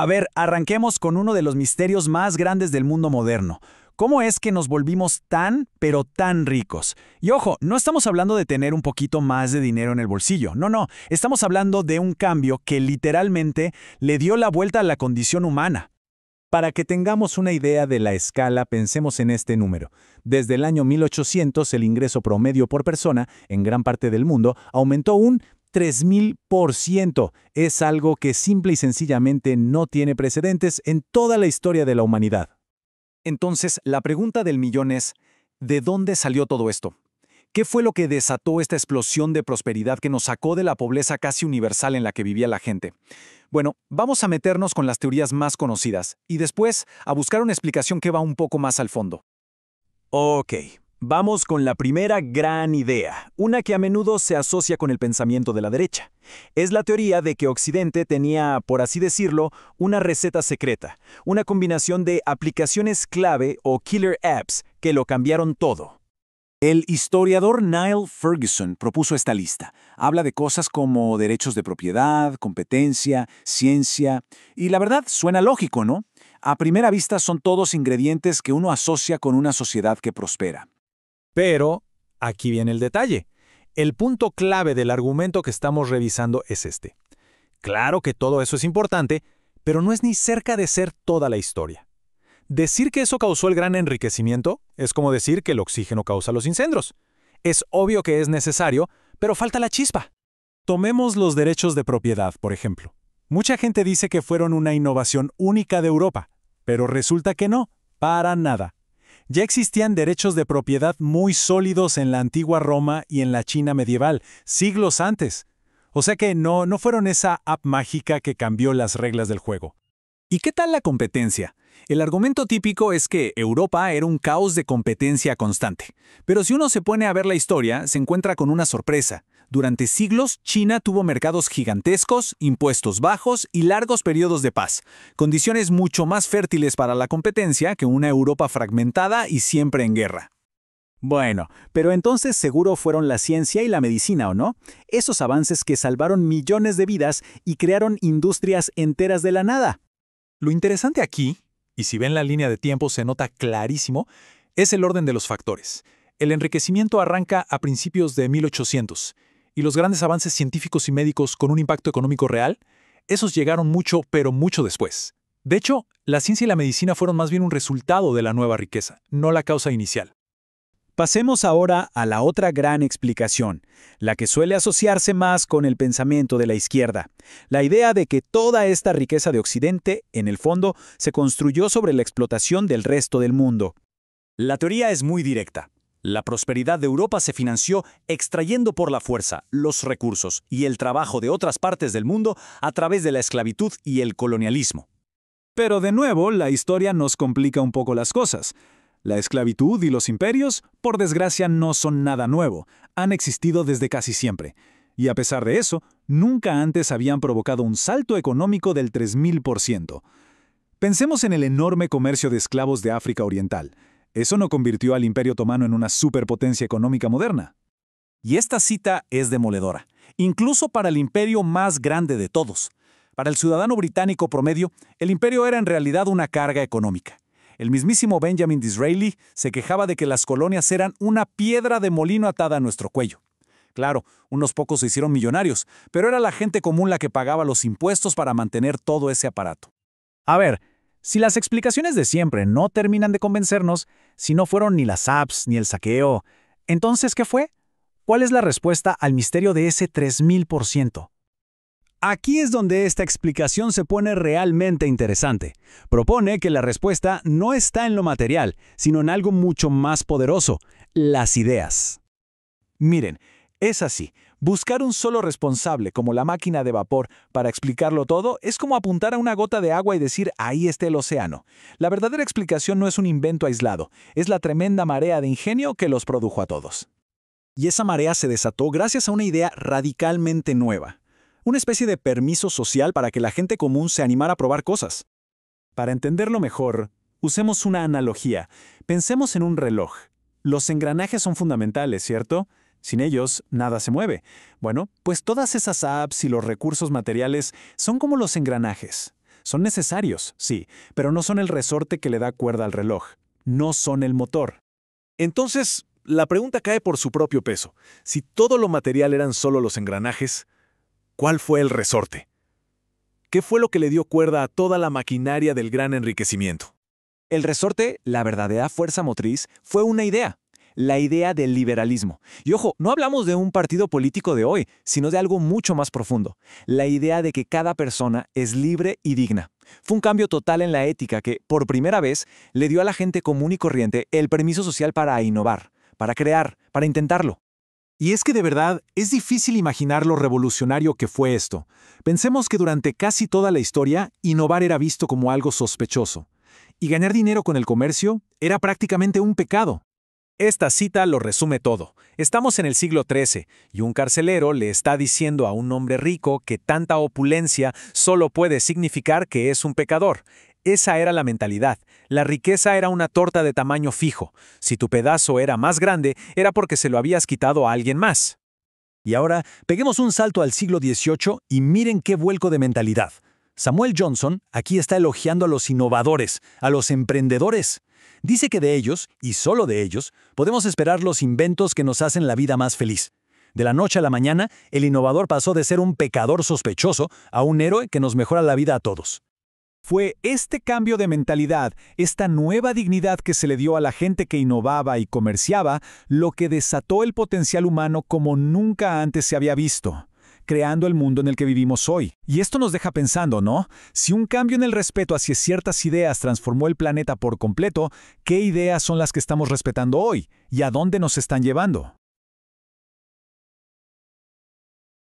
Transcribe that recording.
A ver, arranquemos con uno de los misterios más grandes del mundo moderno. ¿Cómo es que nos volvimos tan, pero tan ricos? Y ojo, no estamos hablando de tener un poquito más de dinero en el bolsillo. No, estamos hablando de un cambio que literalmente le dio la vuelta a la condición humana. Para que tengamos una idea de la escala, pensemos en este número. Desde el año 1800, el ingreso promedio por persona, en gran parte del mundo, aumentó un 3000%. Es algo que simple y sencillamente no tiene precedentes en toda la historia de la humanidad. Entonces, la pregunta del millón es, ¿de dónde salió todo esto? ¿Qué fue lo que desató esta explosión de prosperidad que nos sacó de la pobreza casi universal en la que vivía la gente? Bueno, vamos a meternos con las teorías más conocidas y después a buscar una explicación que va un poco más al fondo. Ok, vamos con la primera gran idea, una que a menudo se asocia con el pensamiento de la derecha. Es la teoría de que Occidente tenía, por así decirlo, una receta secreta, una combinación de aplicaciones clave o killer apps que lo cambiaron todo. El historiador Niall Ferguson propuso esta lista. Habla de cosas como derechos de propiedad, competencia, ciencia, y la verdad suena lógico, ¿no? A primera vista son todos ingredientes que uno asocia con una sociedad que prospera. Pero aquí viene el detalle. El punto clave del argumento que estamos revisando es este. Claro que todo eso es importante, pero no es ni cerca de ser toda la historia. Decir que eso causó el gran enriquecimiento es como decir que el oxígeno causa los incendios. Es obvio que es necesario, pero falta la chispa. Tomemos los derechos de propiedad, por ejemplo. Mucha gente dice que fueron una innovación única de Europa, pero resulta que no, para nada. Ya existían derechos de propiedad muy sólidos en la antigua Roma y en la China medieval, siglos antes. O sea que no fueron esa app mágica que cambió las reglas del juego. ¿Y qué tal la competencia? El argumento típico es que Europa era un caos de competencia constante. Pero si uno se pone a ver la historia, se encuentra con una sorpresa. Durante siglos, China tuvo mercados gigantescos, impuestos bajos y largos periodos de paz, condiciones mucho más fértiles para la competencia que una Europa fragmentada y siempre en guerra. Bueno, pero entonces seguro fueron la ciencia y la medicina, ¿o no? Esos avances que salvaron millones de vidas y crearon industrias enteras de la nada. Lo interesante aquí, y si ven la línea de tiempo se nota clarísimo, es el orden de los factores. El enriquecimiento arranca a principios de 1800, y los grandes avances científicos y médicos con un impacto económico real, esos llegaron mucho, pero mucho después. De hecho, la ciencia y la medicina fueron más bien un resultado de la nueva riqueza, no la causa inicial. Pasemos ahora a la otra gran explicación, la que suele asociarse más con el pensamiento de la izquierda. La idea de que toda esta riqueza de Occidente, en el fondo, se construyó sobre la explotación del resto del mundo. La teoría es muy directa. La prosperidad de Europa se financió extrayendo por la fuerza los recursos y el trabajo de otras partes del mundo a través de la esclavitud y el colonialismo. Pero de nuevo, la historia nos complica un poco las cosas. La esclavitud y los imperios, por desgracia, no son nada nuevo, han existido desde casi siempre. Y a pesar de eso, nunca antes habían provocado un salto económico del 3000%. Pensemos en el enorme comercio de esclavos de África Oriental. Eso no convirtió al Imperio Otomano en una superpotencia económica moderna. Y esta cita es demoledora, incluso para el imperio más grande de todos. Para el ciudadano británico promedio, el imperio era en realidad una carga económica. El mismísimo Benjamin Disraeli se quejaba de que las colonias eran una piedra de molino atada a nuestro cuello. Claro, unos pocos se hicieron millonarios, pero era la gente común la que pagaba los impuestos para mantener todo ese aparato. A ver, si las explicaciones de siempre no terminan de convencernos, si no fueron ni las apps ni el saqueo, entonces, ¿qué fue? ¿Cuál es la respuesta al misterio de ese 3000%? Aquí es donde esta explicación se pone realmente interesante. Propone que la respuesta no está en lo material, sino en algo mucho más poderoso, las ideas. Miren, es así. Buscar un solo responsable como la máquina de vapor para explicarlo todo es como apuntar a una gota de agua y decir ahí está el océano. La verdadera explicación no es un invento aislado, es la tremenda marea de ingenio que los produjo a todos. Y esa marea se desató gracias a una idea radicalmente nueva. Una especie de permiso social para que la gente común se animara a probar cosas. Para entenderlo mejor, usemos una analogía. Pensemos en un reloj. Los engranajes son fundamentales, ¿cierto? Sin ellos, nada se mueve. Bueno, pues todas esas apps y los recursos materiales son como los engranajes. Son necesarios, sí, pero no son el resorte que le da cuerda al reloj. No son el motor. Entonces, la pregunta cae por su propio peso. Si todo lo material eran solo los engranajes, ¿cuál fue el resorte? ¿Qué fue lo que le dio cuerda a toda la maquinaria del gran enriquecimiento? El resorte, la verdadera fuerza motriz, fue una idea. La idea del liberalismo. Y ojo, no hablamos de un partido político de hoy, sino de algo mucho más profundo. La idea de que cada persona es libre y digna. Fue un cambio total en la ética que, por primera vez, le dio a la gente común y corriente el permiso social para innovar, para crear, para intentarlo. Y es que de verdad es difícil imaginar lo revolucionario que fue esto. Pensemos que durante casi toda la historia, innovar era visto como algo sospechoso. Y ganar dinero con el comercio era prácticamente un pecado. Esta cita lo resume todo. Estamos en el siglo XIII y un carcelero le está diciendo a un hombre rico que tanta opulencia solo puede significar que es un pecador. Esa era la mentalidad. La riqueza era una torta de tamaño fijo. Si tu pedazo era más grande, era porque se lo habías quitado a alguien más. Y ahora, peguemos un salto al siglo XVIII y miren qué vuelco de mentalidad. Samuel Johnson aquí está elogiando a los innovadores, a los emprendedores. Dice que de ellos, y solo de ellos, podemos esperar los inventos que nos hacen la vida más feliz. De la noche a la mañana, el innovador pasó de ser un pecador sospechoso a un héroe que nos mejora la vida a todos. Fue este cambio de mentalidad, esta nueva dignidad que se le dio a la gente que innovaba y comerciaba, lo que desató el potencial humano como nunca antes se había visto, creando el mundo en el que vivimos hoy. Y esto nos deja pensando, ¿no? Si un cambio en el respeto hacia ciertas ideas transformó el planeta por completo, ¿qué ideas son las que estamos respetando hoy? ¿Y a dónde nos están llevando?